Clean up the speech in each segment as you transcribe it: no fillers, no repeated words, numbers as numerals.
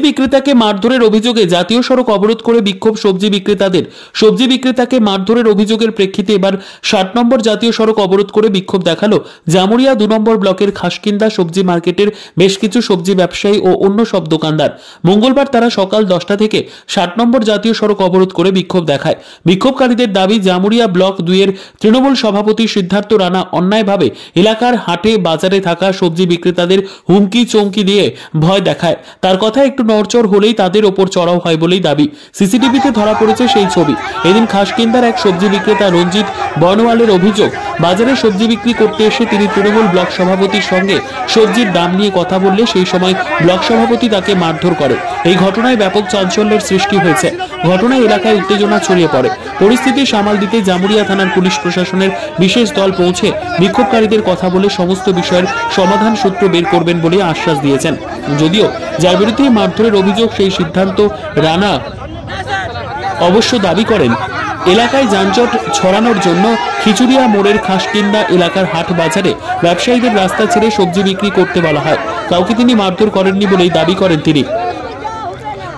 বিক্রেতাকে মারধরের অভিযোগে জাতীয় সড়ক অবরোধ করে বিক্ষোভ সবজি বিক্রেতাদের। সবজি বিক্রেতাকে মারধরের অভিযোগের প্রেক্ষিতে এবার 60 নম্বর জাতীয় সড়ক অবরোধ করে বিক্ষোভ দেখালো জামুরিয়া 2 নম্বর ব্লকের খাসকিন্দা সবজি মার্কেটের বেশ কিছু সবজি ব্যবসায়ী ও অন্য সব দোকানদার। মঙ্গলবার তারা সকাল 10টা থেকে 60 নম্বর জাতীয় সড়ক অবরোধ করে বিক্ষোভ দেখায়। বিক্ষোভকারীদের দাবি, জামুরিয়া ব্লক 2-এর তৃণমূল সভাপতি সিদ্ধার্থ রানা অন্যায়ভাবে এলাকার হাটে বাজারে থাকা সবজি বিক্রেতাদের হুমকি চমকি দিয়ে ভয় দেখায়। তার কথা একটু নড়চড় হলেই তাদের ওপর চড়াও হয় বলেই দাবি। সিসিটিভিতে ধরা পড়েছে সেই ছবি। এদিন খাসকিন্দার এক সবজি বিক্রেতা রঞ্জিত বর্ণওয়ালের অভিযোগ, বাজারে সবজি বিক্রি করতে এসে তিনি তৃণমূল ব্লক সভাপতির সঙ্গে সবজির দাম নিয়ে কথা বললে সেই সময় ব্লক সভাপতি তাকে মারধর করে। এই ঘটনায় ব্যাপক চাঞ্চল্যের সৃষ্টি হয়েছে। ঘটনায় এলাকায় উত্তেজনা ছড়িয়ে পড়ে। পরিস্থিতি সামাল দিতে জামুরিয়া থানার পুলিশ প্রশাসনের বিশেষ দল পৌঁছে বিক্ষোভকারীদের কথা বলে সমস্ত বিষয়ের সমাধান সূত্র বের করবেন বলে আশ্বাস দিয়েছেন। যদিও যার বিরুদ্ধে মারধরের অভিযোগ সেই সিদ্ধান্ত রানা অবশ্য দাবি করেন, এলাকায় যানজট ছড়ানোর জন্য খিচুড়িয়া মোড়ের খাসকিন্দা এলাকার হাট বাজারে ব্যবসায়ীদের রাস্তা ছেড়ে সবজি বিক্রি করতে বলা হয়। কাউকে তিনি মারধর করেননি বলেই দাবি করেন তিনি।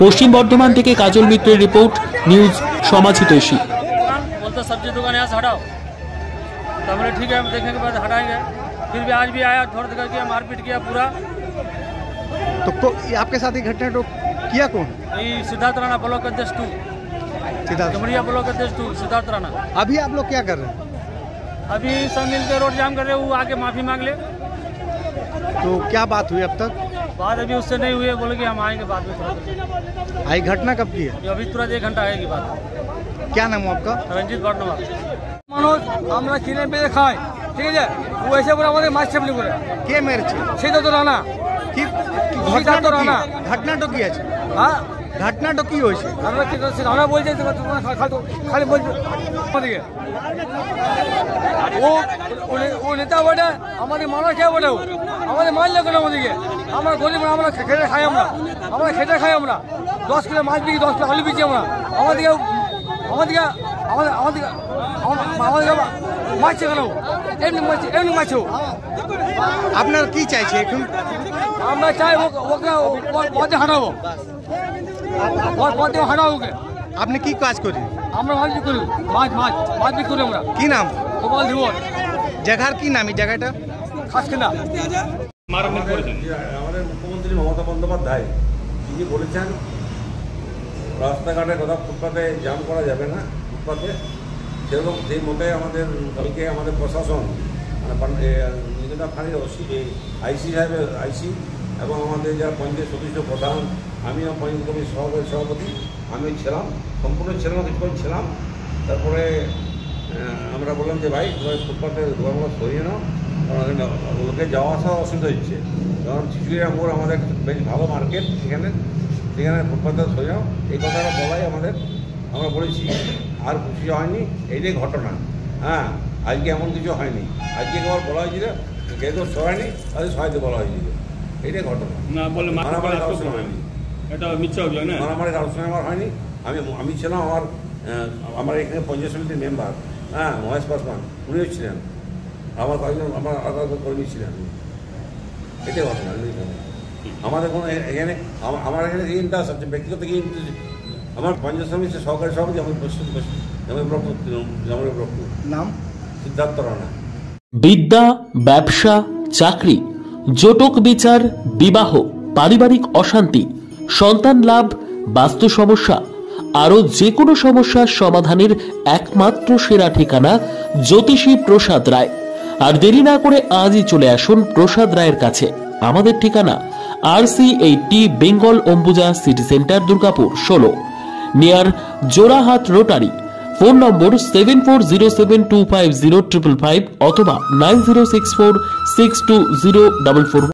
পশ্চিম বর্ধমান থেকে কাজল মিত্রের রিপোর্ট, নিউজ সমাজ হিতৈষী। सब्जी दुकान यहाँ से हटाओ तो हमने ठीक है, हम देखने के बाद हटाएंगे। फिर भी आज भी आया, थोड़ा करके मारपीट किया पूरा। तो आपके साथ ही घटना तो किया कौन? ये सिद्धार्थ राणा ब्लॉक अध्यक्ष 2, जमुरिया ब्लॉक अध्यक्ष 2 सिद्धार्थ राणा। अभी आप लोग क्या कर रहे हैं? अभी सब मिलकर रोड जाम कर रहे हैं, वो आके माफी मांग ले। तो क्या बात हुई अब तक? बात अभी उससे नहीं हुई है, बोले कि हम आएंगे बाद में। थोड़ा आई घटना कब की है? अभी तुरंत 1 घंटा आएगी बात। क्या नाम है आपका? रंजीत बर्णवाल। मनोज আমরা কিনে বেঁধে খাই, ঠিক আছে? ও এসে পরে আমাদের মাছ চাপলি করে কে মেরেছে? সেটা তো রানা। কি ঘটনা তো রানা, ঘটনাটা কি আছে? হ্যাঁ ঘটনাটা কি হয়েছে? রানা কি করছে? রানা বলছে তোমার খালি বলছে আমাদেরকে ও নেতা বটে, আমাদের মারা খেয়ে বটে, আমাদের মারলে কেন আমাদেরকে? আমরা গরিব, আমরা খেটে খাই, আমরা খেটে খাই, আমরা 10 কিলো মাছ বিকি, 10 কিলো আলু বিকি, আমরা আমাদেরকে মারছে কেন? এমনি মারছে। আপনার কি চাইছে এখন? আমরা চাই ওকে পথে হাঁটাবো, পথে হাঁটাবো ওকে। আপনি কি কাজ করেন? আমরা মাছ বিক্রি করি, মাছ বিক্রি করি আমরা। কি নাম? গোপাল ধীবর। জায়গার কি নাম? এই জায়গাটা খাসকিন্দা। আমাদের মুখ্যমন্ত্রী মমতা বন্দ্যোপাধ্যায় তিনি বলেছেন রাস্তাঘাটে কোথাও ফুটপাতে জাম করা যাবে না, ফুটপাতে সেরকম সেই মতে আমাদের কালকে আমাদের প্রশাসন নিকেতা ফাঁড়ির আইসি সাহেবের আইসি এবং আমাদের যারা পঞ্চায়েত সদস্য প্রধান, আমিও পঞ্চায়েত কমিটির সভাপতি আমিও ছিলাম, সম্পূর্ণ ছিলাম, কিছুক্ষণ ছিলাম। তারপরে আমরা বললাম যে ভাই ফুটপাতে দোকানগুলো সরিয়ে নাও, কারণ লোকে যাওয়া আসা অসুবিধা হচ্ছে। কারণ খিচুড়িয়া মোড় আমাদের বেশ ভালো মার্কেট, সেখানে ফুটপাতে সরিয়ে নাও, এই কথাটা বলাই আমাদের আমরা বলেছি। আর কিছু হয়নি, এইটাই ঘটনা। হ্যাঁ, আজকে এমন কিছু হয়নি। আজকে একবার বলা হয়েছিল যেহেতু সরায়নি তাদের সহায়তা বলা হয়েছিল, এইটাই ঘটনা। মারামারি কারোর সঙ্গে হয়নি, মারামারি কারোর সঙ্গে আমার হয়নি। আমি ছিলাম, আমার এখানে পঞ্চায়েত সমিতির মেম্বার, হ্যাঁ, মহেশ পাসওয়ান, উনিও ছিলেন, আমার কয়েকজন আমার আলাদা কর্মী ছিলেন। এটাই ঘটনা। আমাদের কোনো এখানে আমার এখানে ইন্টারেস্ট আছে, ব্যক্তিগত আমার পঞ্চায়েত সমিতির সহকারী সভাপতি আমার নাম সিদ্ধার্থ রানা। বিদ্যা, ব্যবসা, চাকরি, জটক বিচার, বিবাহ, পারিবারিক অশান্তি, সন্তান লাভ, বাস্তু সমস্যা, আরো যে কোনো সমস্যার সমাধানের একমাত্র সেরা ঠিকানা জ্যোতিষী প্রসাদ রায়। আর দেরি না করে আজই চলে আসুন প্রসাদ রায়ের কাছে। আমাদের ঠিকানা RC80 Bengal Ambuja city centre, Durgapur 16, near Jorhat rotary. Phone নম্বর 7407250555 অথবা 9064620444।